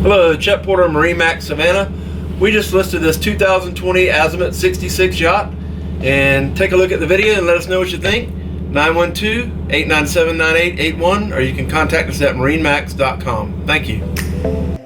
Hello, Chet Porter, MarineMax Savannah. We just listed this 2020 Azimut 66 yacht, and take a look at the video and let us know what you think. 912-897-9881, or you can contact us at marinemax.com. Thank you.